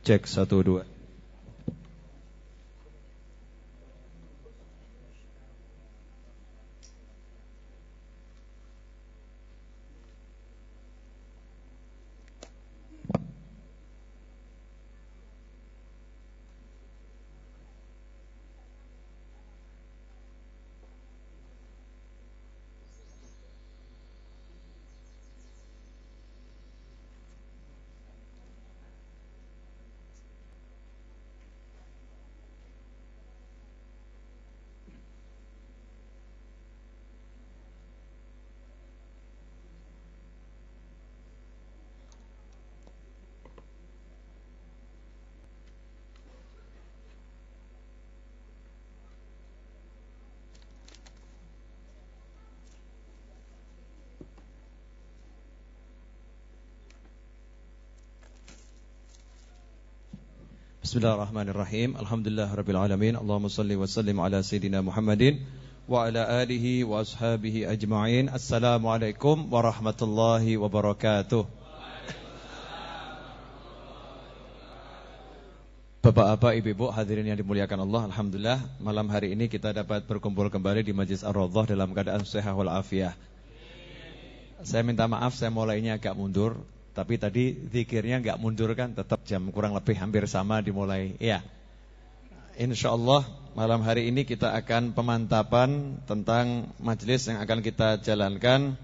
Cek 1 2. Bismillahirrahmanirrahim. Alhamdulillahirabbil alamin. Allahumma shalli wa sallim ala sayidina Muhammadin wa ala alihi wa ashabihi ajma'in. Assalamualaikum warahmatullahi wabarakatuh. Bapak-bapak, ibu-ibu, hadirin yang dimuliakan Allah, alhamdulillah malam hari ini kita dapat berkumpul kembali di Majlis Ar-Raudhah dalam keadaan sehat wal afiah. Saya minta maaf saya mulainya agak mundur. Tapi tadi zikirnya enggak mundur kan, tetap jam kurang lebih hampir sama dimulai. Iya. Insyaallah malam hari ini kita akan pemantapan tentang majelis yang akan kita jalankan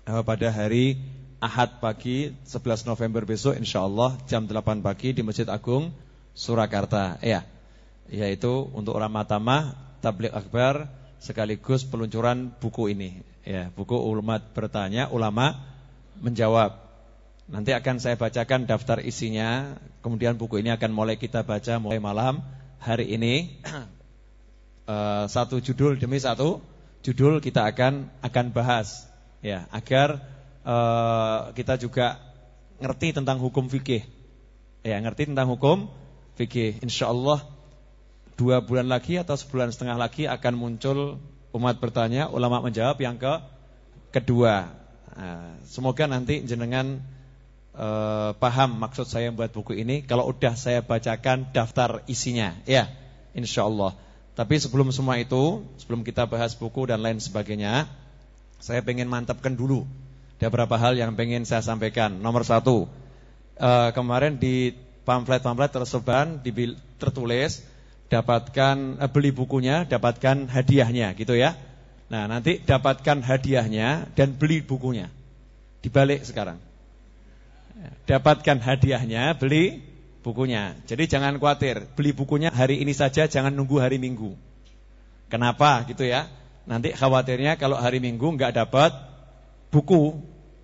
pada hari Ahad pagi 11 November besok insyaallah jam 8 pagi di Masjid Agung Surakarta. Iya. Yaitu untuk Ramah Tamah Tabligh Akbar sekaligus peluncuran buku ini. Ya, buku Umat Bertanya, Ulama Menjawab. Nanti akan saya bacakan daftar isinya. Kemudian buku ini akan mulai kita baca mulai malam hari ini. Satu judul demi satu judul kita akan bahas, ya, agar kita juga ngerti tentang hukum fikih. Ya, ngerti tentang hukum fikih. Insyaallah 2 bulan lagi atau sebulan setengah lagi akan muncul Umat Bertanya, Ulama Menjawab yang kedua. Semoga nanti jenengan paham maksud saya membuat buku ini kalau udah saya bacakan daftar isinya, ya, insyaallah. Tapi sebelum semua itu, sebelum kita bahas buku dan lain sebagainya, saya pengen mantapkan dulu. Ada beberapa hal yang pengen saya sampaikan. Nomor 1, kemarin di pamflet tersebar tertulis dapatkan beli bukunya, dapatkan hadiahnya, gitu ya. Nah, nanti dapatkan hadiahnya dan beli bukunya. Dibalik sekarang. Dapatkan hadiahnya, beli bukunya. Jadi jangan khawatir, beli bukunya hari ini saja, jangan nunggu hari Minggu. Kenapa gitu ya? Nanti khawatirnya kalau hari Minggu enggak dapat buku,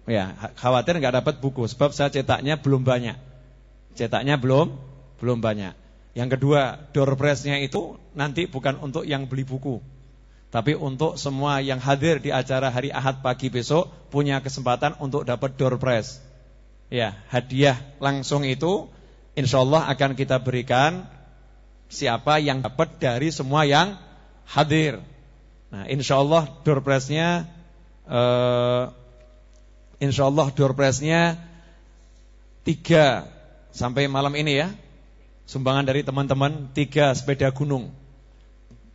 ya, khawatir enggak dapat buku sebab saya cetaknya belum banyak. Cetaknya belum banyak. Yang kedua, door prize-nya itu nanti bukan untuk yang beli buku, tapi untuk semua yang hadir di acara hari Ahad pagi besok punya kesempatan untuk dapat door prize. Ya, hadiah langsung itu insyaallah akan kita berikan siapa yang dapat dari semua yang hadir. Nah, insyaallah door prize-nya insyaallah door prize-nya 3 sampai malam ini ya. Sumbangan dari teman-teman 3 sepeda gunung.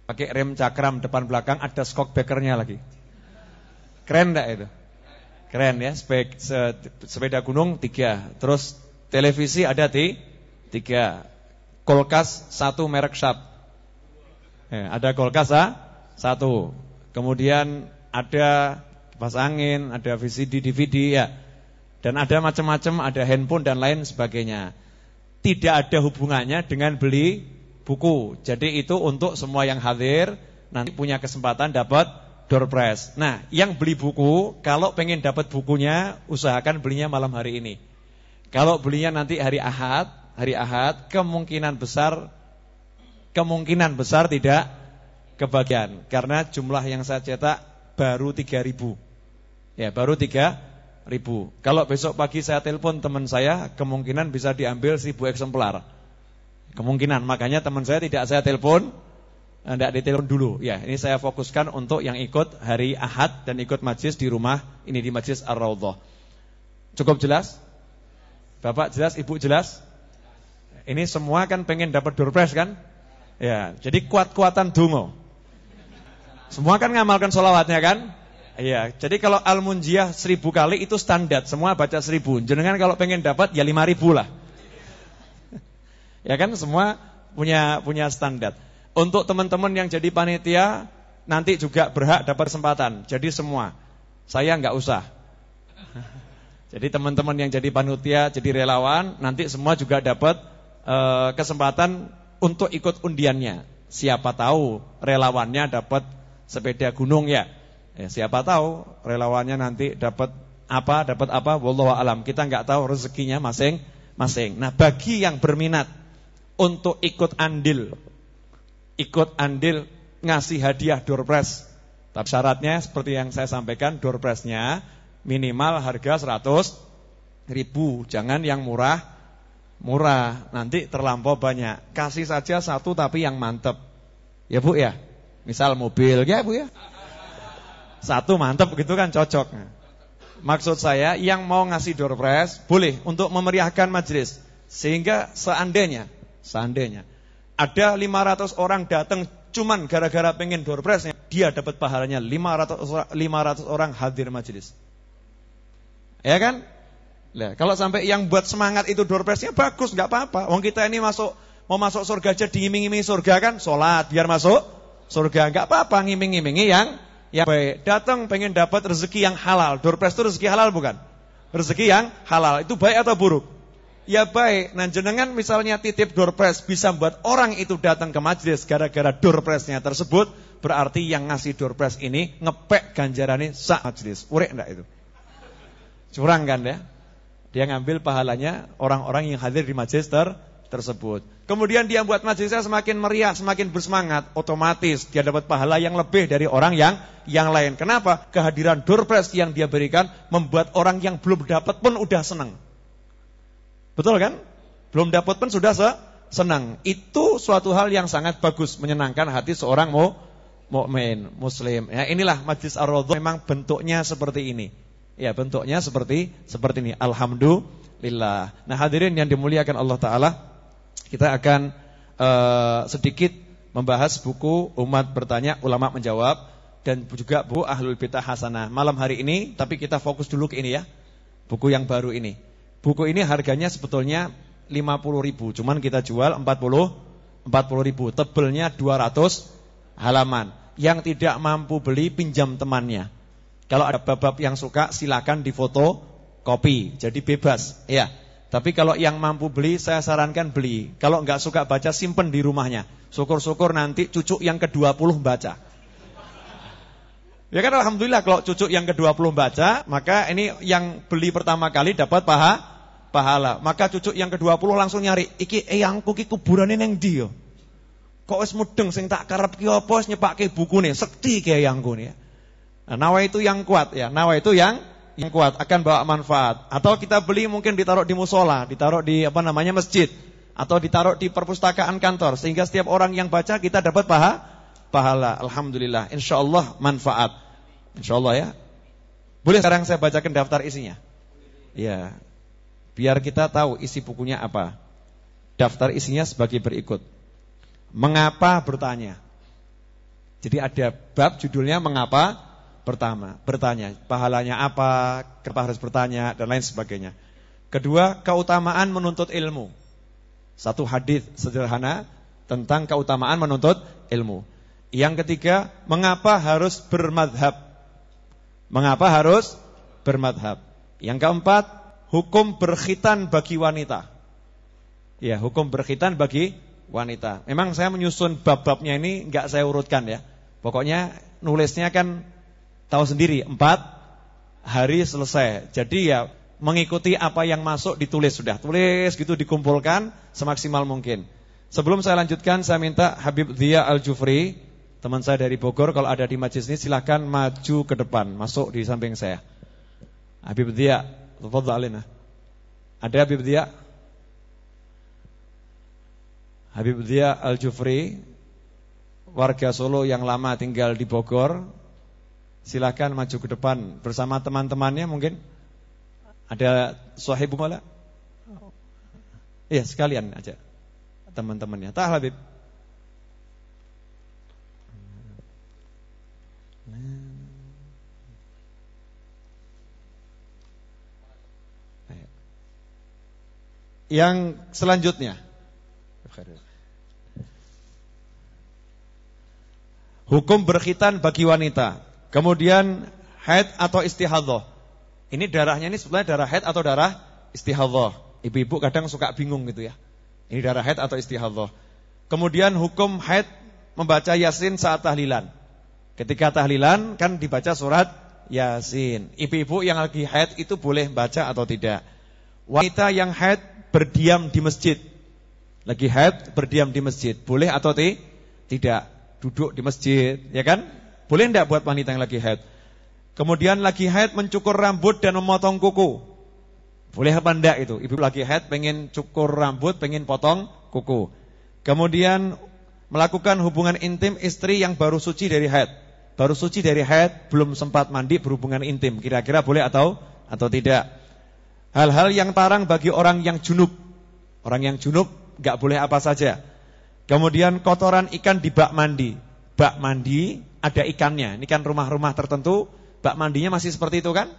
Pakai rem cakram depan belakang, ada skok bekernya lagi. Keren enggak itu? Keren ya, sepeda gunung 3. Terus televisi ada 3. Kulkas 1 merek Sharp. Ada kulkas 1. Kemudian ada kipas angin, ada VCD, DVD ya. Dan ada macam-macam, ada handphone dan lain sebagainya. Tidak ada hubungannya dengan beli buku. Jadi itu untuk semua yang hadir nanti punya kesempatan dapat door prize. Nah, yang beli buku kalau pengen dapat bukunya usahakan belinya malam hari ini. Kalau belinya nanti hari Ahad kemungkinan besar tidak kebagian karena jumlah yang saya cetak baru 3.000. Ya, baru 3.000. Kalau besok pagi saya telepon teman saya, kemungkinan bisa diambil 1.000 eksemplar. Kemungkinan, makanya teman saya tidak saya telepon. Tidak ditelepon dulu. Ya, ini saya fokuskan untuk yang ikut hari Ahad dan ikut majlis di rumah ini di Majlis Ar-Raudhah. Cukup jelas? Bapak jelas, Ibu jelas? Ini semua kan pengen dapat door prize kan? Ya, jadi kuat-kuatan dungo. Semua kan ngamalkan sholawatnya kan? Iya, jadi kalau Al-Munjiah 1000 kali itu standar, semua baca 1000. Jenengan kalau pengen dapat ya 5000 lah. Ya kan, semua punya standar. Untuk teman-teman yang jadi panitia nanti juga berhak dapat kesempatan. Jadi semua, saya nggak usah. Jadi teman-teman yang jadi panitia, jadi relawan, nanti semua juga dapat kesempatan untuk ikut undiannya. Siapa tahu relawannya dapat sepeda gunung ya. Siapa tahu relawannya nanti dapat apa, wallahu alam. Kita nggak tahu rezekinya masing-masing. Nah, bagi yang berminat untuk ikut andil ngasih hadiah door prize. Tapi syaratnya seperti yang saya sampaikan, door prize-nya minimal harga 100.000. Jangan yang murah, nanti terlampau banyak. Kasih saja satu tapi yang mantep. Ya Bu ya. Misal mobil ya Bu ya. Satu mantep gitu kan cocok. Maksud saya yang mau ngasih door prize boleh untuk memeriahkan majelis. Sehingga seandainya ada 500 orang datang cuman gara-gara pengen door prize-nya, dia dapat pahalanya 500 orang hadir majelis. Ya kan? Nah, kalau sampai yang buat semangat itu door prize-nya bagus, enggak apa-apa. Wong kita ini mau masuk surga aja diiming-imingi surga kan? Salat biar masuk surga, enggak apa-apa ngiming-imingi yang baik. Datang pengen dapat rezeki yang halal. Door prize itu rezeki halal bukan? Rezeki yang halal. Itu baik atau buruk? Ya baik. Nah, jenengan misalnya titip door prize bisa buat orang itu datang ke majelis gara-gara door prize-nya tersebut, berarti yang ngasih door prize ini ngepek ganjarannya sak majelis. Urek enggak itu? Curang kan ya? Dia ngambil pahalanya orang-orang yang hadir di majelis tersebut. Kemudian dia buat majelisnya semakin meriah, semakin bersemangat, otomatis dia dapat pahala yang lebih dari orang yang lain. Kenapa? Kehadiran door prize yang dia berikan membuat orang yang belum dapat pun udah senang. Betul kan? Belum dapat pun sudah senang. Itu suatu hal yang sangat bagus, menyenangkan hati seorang mukmin, muslim. Ya, inilah Majlis Ar-Raudhah memang bentuknya seperti ini. Ya, bentuknya seperti ini. Alhamdulillah. Nah, hadirin yang dimuliakan Allah Ta'ala, kita akan sedikit membahas buku Umat Bertanya, Ulama Menjawab, dan juga buku Ahlul Bidah Hasanah. Malam hari ini, tapi kita fokus dulu ke ini ya. Buku yang baru ini. Buku ini harganya sebetulnya 50.000, cuman kita jual 40.000. Tebelnya 200 halaman. Yang tidak mampu beli pinjam temannya. Kalau ada bab-bab yang suka silakan difoto kopi, jadi bebas ya. Tapi kalau yang mampu beli saya sarankan beli. Kalau enggak suka baca simpen di rumahnya. Syukur-syukur nanti cucu yang ke-20 baca. Ya kan, alhamdulillah kalau cucu yang ke-20 baca, maka ini yang beli pertama kali dapat pahala. Maka cucu yang ke-20 langsung nyari, iki eyangku ki kuburane ning ndi yo? Kok wis mudeng sing tak karep ki apa wis nyepake bukune, sekti ki eyangku nih ya. Nah, nawa itu yang kuat ya, nawa itu yang kuat akan bawa manfaat. Atau kita beli mungkin ditaruh di musola, ditaruh di masjid, atau ditaruh di perpustakaan kantor, sehingga setiap orang yang baca kita dapat pahala. Alhamdulillah, insyaallah manfaat. Insyaallah ya. Boleh sekarang saya bacakan daftar isinya? Ya. Biar kita tahu isi bukunya apa. Daftar isinya sebagai berikut. Mengapa bertanya? Jadi ada bab judulnya mengapa bertanya, pahalanya apa, kenapa harus bertanya, dan lain sebagainya. Kedua, keutamaan menuntut ilmu. Satu hadis sederhana tentang keutamaan menuntut ilmu. Yang ketiga, mengapa harus bermadhab. Yang keempat, hukum berkhitan bagi wanita. Ya, hukum berkhitan bagi wanita. Memang saya menyusun bab-babnya ini enggak saya urutkan ya. Pokoknya nulisnya kan tahu sendiri, 4 hari selesai. Jadi ya mengikuti apa yang masuk ditulis sudah. Tulis gitu, dikumpulkan semaksimal mungkin. Sebelum saya lanjutkan, saya minta Habib Dhia Al-Jufri, teman saya dari Bogor, kalau ada di majelis ini silakan maju ke depan, masuk di samping saya. Habib Dhia, tafadhal alina. Ada Habib Dhia? Habib Dhia Al-Jufri, warga Solo yang lama tinggal di Bogor. Silakan maju ke depan bersama teman-temannya mungkin. Ada sahibu mala? Iya, sekalian aja. teman-temannya. Tak Habib. Yang selanjutnya, hukum berkhitan bagi wanita, kemudian haid atau istihadhah. Ini darahnya ini sebenarnya darah haid atau darah istihadhah. Ibu-ibu kadang suka bingung gitu ya. Ini darah haid atau istihadhah. Kemudian hukum haid membaca Yasin saat tahlilan. Ketika tahlilan kan dibaca surat Yasin. Ibu-ibu yang lagi haid itu boleh baca atau tidak? Wanita yang haid berdiam di masjid. Lagi haid berdiam di masjid, boleh atau tidak? Duduk di masjid, ya kan? Boleh enggak buat wanita yang lagi haid? Kemudian lagi haid mencukur rambut dan memotong kuku. Boleh apa enggak itu? Ibu lagi haid pengen cukur rambut, pengen potong kuku. Kemudian melakukan hubungan intim istri yang baru suci dari haid. Baru suci dari haid, belum sempat mandi, berhubungan intim. Kira-kira boleh atau tidak? Hal-hal yang tarang bagi orang yang junub. Orang yang junub enggak boleh apa saja. Kemudian kotoran ikan di bak mandi. Bak mandi ada ikannya. Ini kan rumah-rumah tertentu bak mandinya masih seperti itu kan?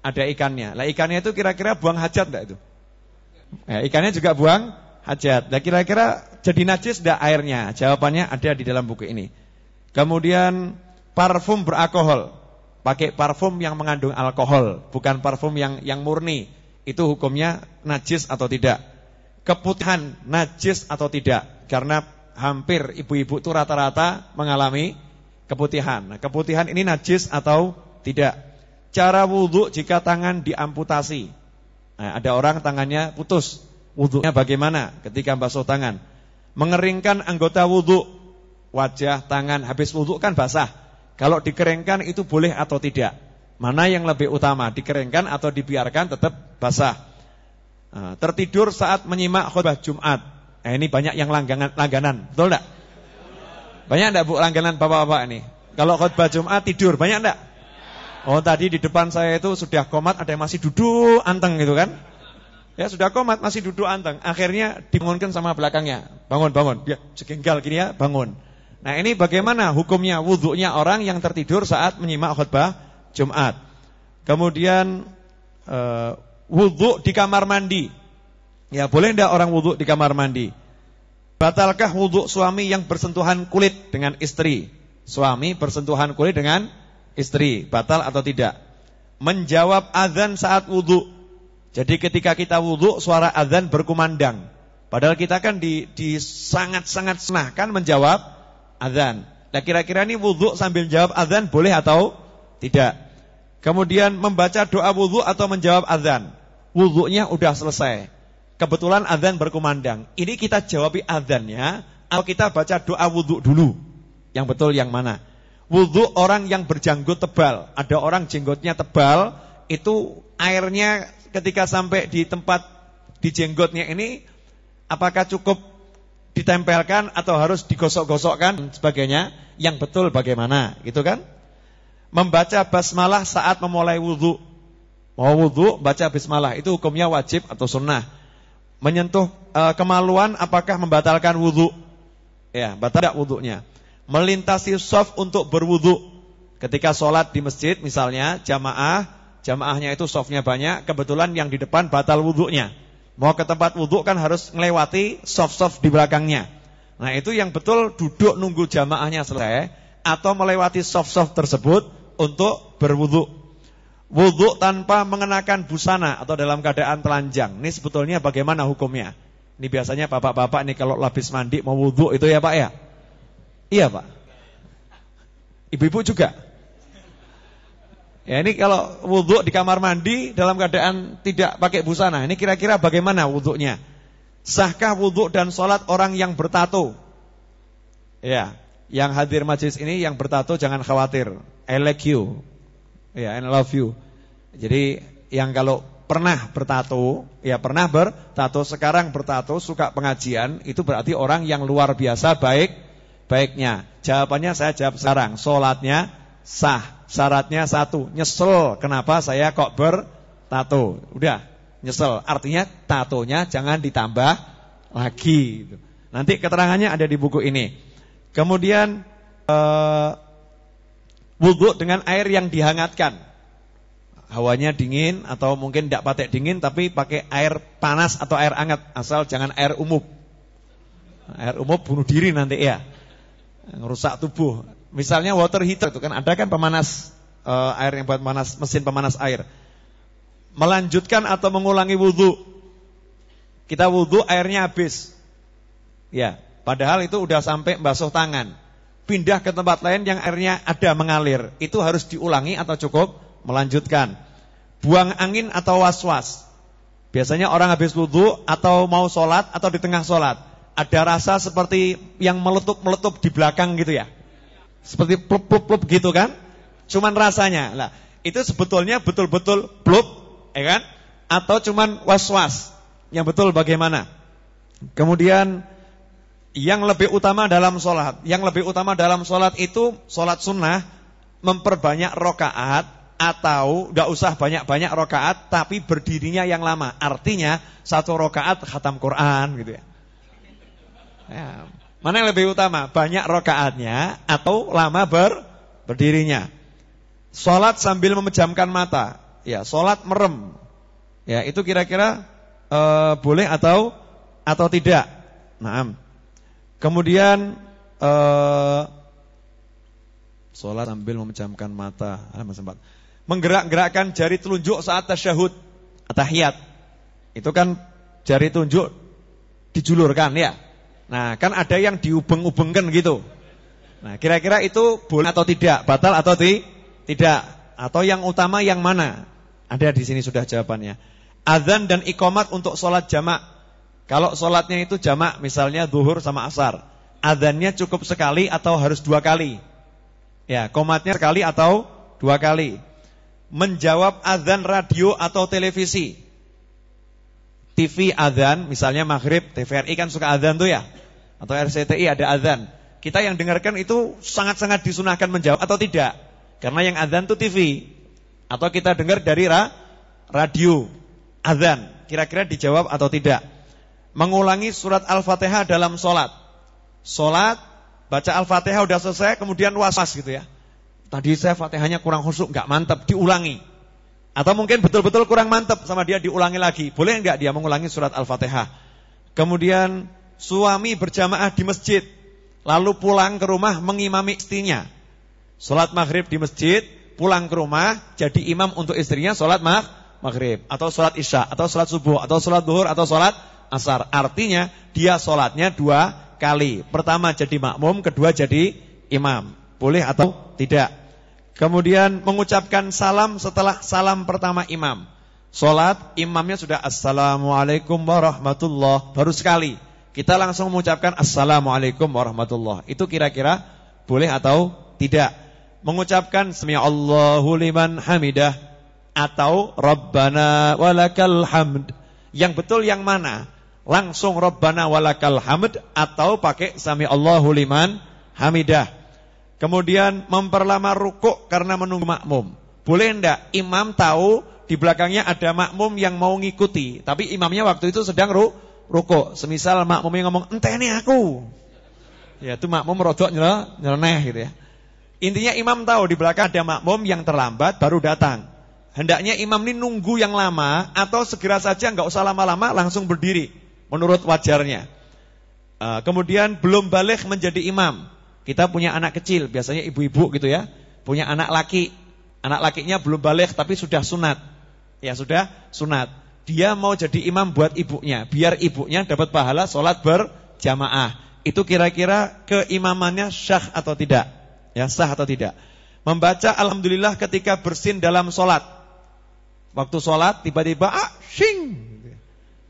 Ada ikannya. Lah ikannya itu kira-kira buang hajat enggak itu? Ikannya juga buang hajat. Lah kira-kira jadi najis enggak airnya? Jawabannya ada di dalam buku ini. Kemudian parfum beralkohol. Pakai parfum yang mengandung alkohol, bukan parfum yang murni. Itu hukumnya najis atau tidak? Keputihan najis atau tidak? Karena hampir ibu-ibu itu rata-rata mengalami keputihan. Nah, keputihan ini najis atau tidak? Cara wudhu jika tangan diamputasi. Nah, ada orang tangannya putus. Wudhunya bagaimana ketika basuh tangan? Mengeringkan anggota wudhu. Wajah, tangan, habis wudhu kan basah. Kalau dikeringkan itu boleh atau tidak? Mana yang lebih utama, dikeringkan atau dibiarkan tetap basah? Nah, tertidur saat menyimak khutbah Jumat. Ini banyak yang langganan, betul enggak? Banyak enggak Bu langganan bapak-bapak ini? Kalau khutbah Jumat tidur, banyak enggak? Oh tadi di depan saya itu sudah qomat, ada yang masih duduk anteng gitu kan? Ya sudah qomat masih duduk anteng. Akhirnya dibangunkan sama belakangnya. Bangun. Dia jenggal gini ya, bangun. Nah ini bagaimana hukumnya wudhunya orang yang tertidur saat menyimak khutbah Jumat. Kemudian wudhu di kamar mandi. Ya boleh enggak orang wudhu di kamar mandi? Batalkah wudhu suami yang bersentuhan kulit dengan istri? Suami bersentuhan kulit dengan istri, batal atau tidak? Menjawab azan saat wudhu. Jadi ketika kita wudhu suara azan berkumandang. Padahal kita kan di sangat-sangat senah kan menjawab azan. Nah kira-kira ini wudhu sambil jawab azan boleh atau tidak? Kemudian membaca doa wudhu atau menjawab azan. Wudhunya udah selesai, kebetulan azan berkumandang. Ini kita jawabi azannya atau kita baca doa wudhu dulu? Yang betul yang mana? Wudhu orang yang berjanggut tebal. Ada orang jenggotnya tebal, itu airnya ketika sampai di tempat di jenggotnya ini, apakah cukup ditempelkan atau harus digosok-gosokkan dan sebagainya? Yang betul bagaimana, gitu kan? Membaca basmalah saat memulai wudhu. Mau wudhu baca basmalah, itu hukumnya wajib atau sunnah? Menyentuh kemaluan apakah membatalkan wudhu? Ya, batal tidak wudhunya? Melintasi shaf untuk berwudhu. Ketika sholat di masjid misalnya jamaahnya itu shafnya banyak, kebetulan yang di depan batal wudhunya. Mau ke tempat wudhu kan harus melewati shaf-shaf di belakangnya. Nah itu yang betul duduk nunggu jamaahnya selesai atau melewati shaf-shaf tersebut untuk berwudhu. Wudhu tanpa mengenakan busana atau dalam keadaan telanjang. Ini sebetulnya bagaimana hukumnya? Ini biasanya bapak-bapak nih kalau habis mandi mau wudhu itu ya Pak ya? Iya Pak. Ibu-ibu juga. Ya ini kalau wudhu di kamar mandi dalam keadaan tidak pakai busana, ini kira-kira bagaimana wudhunya? Sahkah wudhu dan sholat orang yang bertato? Ya, yang hadir majelis ini yang bertato jangan khawatir. I like you. Ya, I love you. Jadi yang kalau pernah bertato, ya pernah bertato, sekarang bertato, suka pengajian, itu berarti orang yang luar biasa baiknya. Jawabannya saya jawab sekarang, sholatnya sah. Syaratnya satu, nyesel kenapa saya kok bertato. Udah, nyesel. Artinya tatonya jangan ditambah lagi. Nanti keterangannya ada di buku ini. Kemudian wudu dengan air yang dihangatkan. Hawanya dingin atau mungkin tidak pakai dingin tapi pakai air panas atau air hangat, asal jangan air umum. Air umum bunuh diri nanti ya. Ngerusak tubuh. Misalnya water heater itu kan ada kan pemanas air yang buat panas, mesin pemanas air. Melanjutkan atau mengulangi wudu. Kita wudu airnya habis. Ya, padahal itu udah sampai basuh tangan. Pindah ke tempat lain yang airnya ada mengalir. Itu harus diulangi atau cukup melanjutkan. Buang angin atau was-was. Biasanya orang habis wudu atau mau sholat atau di tengah sholat, ada rasa seperti yang meletup-meletup di belakang gitu ya. Seperti plup-plup-plup gitu kan. Cuman rasanya. Lah, itu sebetulnya betul-betul plup, ya kan? Atau cuman was-was. Yang betul bagaimana? Kemudian yang lebih utama dalam sholat, itu sholat sunnah memperbanyak rakaat atau enggak usah banyak-banyak rakaat tapi berdirinya yang lama. Artinya 1 rakaat khatam Quran gitu ya. Mana yang lebih utama? Banyak rakaatnya atau lama berdirinya. Sholat sambil memejamkan mata. Ya, sholat merem. Ya, itu kira-kira boleh atau tidak? Naam. Kemudian sholat sambil memejamkan mata. Menggerak-gerakkan jari telunjuk saat tasyahud, tahiyat. Itu kan jari telunjuk dijulurkan ya. Nah, kan ada yang diubeng-ubengkan gitu. Nah, kira-kira itu boleh atau tidak? Batal atau tidak? Atau yang utama yang mana? Ada di sini sudah jawabannya. Adzan dan iqamat untuk sholat jamak. Kalau sholatnya itu jamak, misalnya zuhur sama asar, adzannya cukup sekali atau harus 2 kali? Ya, qomatnya sekali atau 2 kali. Menjawab adzan radio atau televisi. TV adzan, misalnya maghrib, TVRI kan suka adzan tuh ya. Atau RCTI ada adzan. Kita yang dengarkan itu sangat-sangat disunahkan menjawab atau tidak? Karena yang adzan tuh TV. Atau kita dengar dari radio adzan. Kira-kira dijawab atau tidak? Mengulangi surat Al-Fatihah dalam sholat. Sholat, baca Al-Fatihah udah selesai, kemudian was-was gitu ya. Tadi saya Fatihahnya kurang khusyuk, enggak mantap, diulangi. Atau mungkin betul-betul kurang mantap sama dia, diulangi lagi. Boleh enggak dia mengulangi surat Al-Fatihah? Kemudian suami berjamaah di masjid, lalu pulang ke rumah mengimami istrinya. Sholat maghrib di masjid, pulang ke rumah jadi imam untuk istrinya sholat maghrib. Atau sholat isya, atau sholat subuh, atau sholat duhur, atau sholat asar. Artinya dia sholatnya 2 kali. Pertama jadi makmum, kedua jadi imam. Boleh atau tidak? Kemudian mengucapkan salam setelah salam pertama imam. Sholat imamnya sudah assalamualaikum warahmatullah, baru sekali kita langsung mengucapkan assalamualaikum warahmatullah. Itu kira-kira boleh atau tidak? Mengucapkan sami'allahu liman hamidah atau rabbana walakal hamd. Yang betul yang mana? Langsung rabbana walakal hamd atau pakai sami'allahu liman hamidah. Kemudian memperlama rukuk karena menunggu makmum. Boleh enggak? Imam tahu di belakangnya ada makmum yang mau ngikuti, tapi imamnya waktu itu sedang rukuk. Semisal makmumnya ngomong, "Enteni aku." Ya itu makmum rodok nyeleneh gitu ya. Intinya imam tahu di belakang ada makmum yang terlambat baru datang. Hendaknya imam ini nunggu yang lama atau segera saja enggak usah lama-lama langsung berdiri menurut wajarnya. Kemudian belum baligh menjadi imam. Kita punya anak kecil, biasanya ibu-ibu gitu ya, punya anak laki. Anak lakinya belum baligh tapi sudah sunat. Ya sudah sunat. Dia mau jadi imam buat ibunya, biar ibunya dapat pahala sholat berjamaah. Itu kira-kira keimamannya syah atau tidak? Ya, sah atau tidak? Membaca alhamdulillah ketika bersin dalam sholat. Waktu sholat tiba-tiba shing.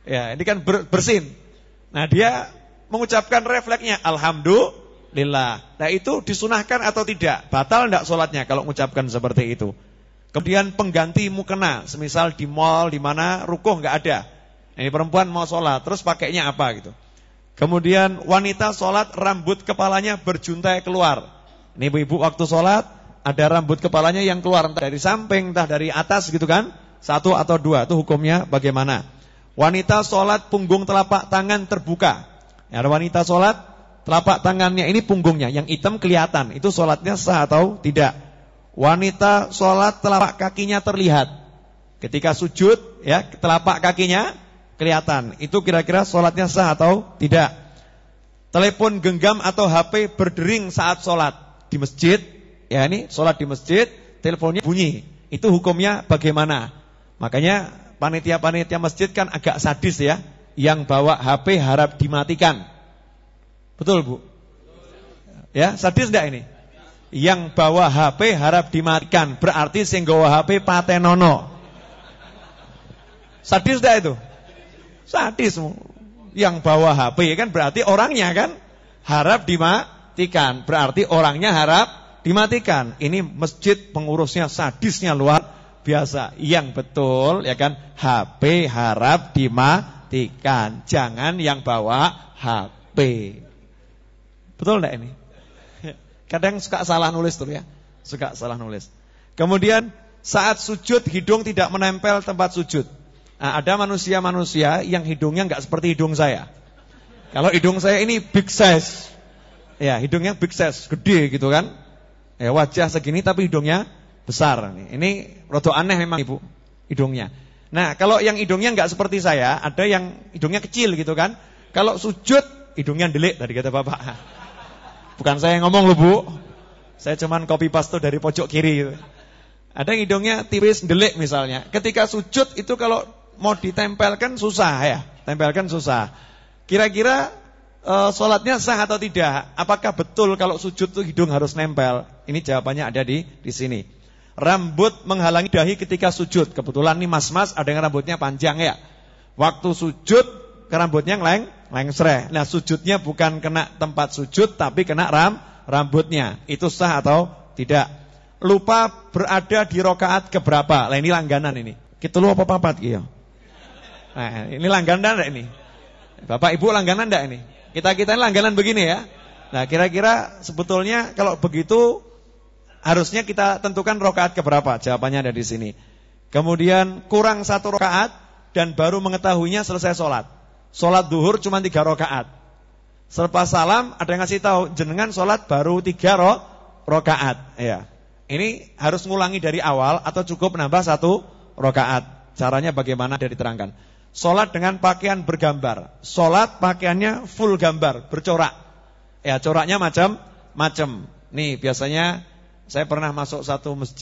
Ya, ini kan bersin. Nah, dia mengucapkan refleksnya alhamdulillah. Nah, itu disunahkan atau tidak? Batal enggak sholatnya kalau mengucapkan seperti itu? Kemudian pengganti mukena, semisal di mall di mana rukuh enggak ada. Ini perempuan mau sholat, terus pakainya apa gitu. Kemudian wanita sholat rambut kepalanya berjuntai keluar. Ini ibu-ibu waktu sholat ada rambut kepalanya yang keluar entah dari samping, entah dari atas gitu kan. 1 atau 2, itu hukumnya bagaimana? Wanita sholat punggung telapak tangan terbuka. Ya, ada wanita sholat, telapak tangannya ini punggungnya, yang hitam kelihatan. Itu sholatnya sah atau tidak? Wanita sholat, telapak kakinya terlihat. Ketika sujud, ya, telapak kakinya kelihatan. Itu kira-kira sholatnya sah atau tidak? Telepon genggam atau HP berdering saat sholat di masjid. Ya, ini sholat di masjid, teleponnya bunyi. Itu hukumnya bagaimana? Makanya panitia-panitia masjid kan agak sadis ya. Yang bawa HP harap dimatikan. Betul, Bu? Ya, sadis enggak ini? Yang bawa HP harap dimatikan. Berarti sing gawa HP patenono. Sadis enggak itu? Sadis. Yang bawa HP kan berarti orangnya kan harap dimatikan. Berarti orangnya harap dimatikan. Ini masjid pengurusnya sadisnya luar biasa. Yang betul ya kan, HP harap dimatikan. Jangan yang bawa HP. Betul enggak ini? Kadang suka salah nulis tuh ya. Suka salah nulis. Kemudian saat sujud hidung tidak menempel tempat sujud. Nah, ada manusia-manusia yang hidungnya enggak seperti hidung saya. Kalau hidung saya ini big size. Ya, hidungnya big size, gede gitu kan. Ya, wajah segini tapi hidungnya besar. Ini rada aneh memang Ibu hidungnya. Nah, kalau yang hidungnya enggak seperti saya, ada yang hidungnya kecil gitu kan. Kalau sujud hidungnya delik tadi kata Bapak. Bukan saya yang ngomong loh, Bu. Saya cuman copy paste dari pojok kiri gitu. Ada yang hidungnya tipis delik misalnya. Ketika sujud itu kalau mau ditempelkan susah ya. Tempelkan susah. Kira-kira sholatnya sah atau tidak? Apakah betul kalau sujud itu hidung harus nempel? Ini jawabannya ada di sini. Rambut menghalangi dahi ketika sujud. Kebetulan nih mas-mas ada yang rambutnya panjang ya. Waktu sujud rambutnya lengsreh. Nah, sujudnya bukan kena tempat sujud tapi kena rambutnya. Itu sah atau tidak? Lupa berada di rakaat keberapa? Nah, ini langganan ini. Kita lu apa-apa gitu. Nah, ini langganan enggak ini? Bapak Ibu langganan enggak ini? Kita langganan begini ya. Nah, kira-kira sebetulnya kalau begitu harusnya kita tentukan rakaat keberapa? Jawabannya ada di sini. Kemudian kurang 1 rakaat dan baru mengetahuinya selesai sholat. Sholat duhur cuma 3 rakaat. Selepas salam ada yang ngasih tahu jenengan sholat baru 3 rakaat. Ya. Ini harus ngulangi dari awal atau cukup nambah 1 rakaat. Caranya bagaimana ada diterangkan. Sholat dengan pakaian bergambar. Sholat pakaiannya full gambar, bercorak. Ya, coraknya macam-macam. Nih biasanya saya pernah masuk satu masjid.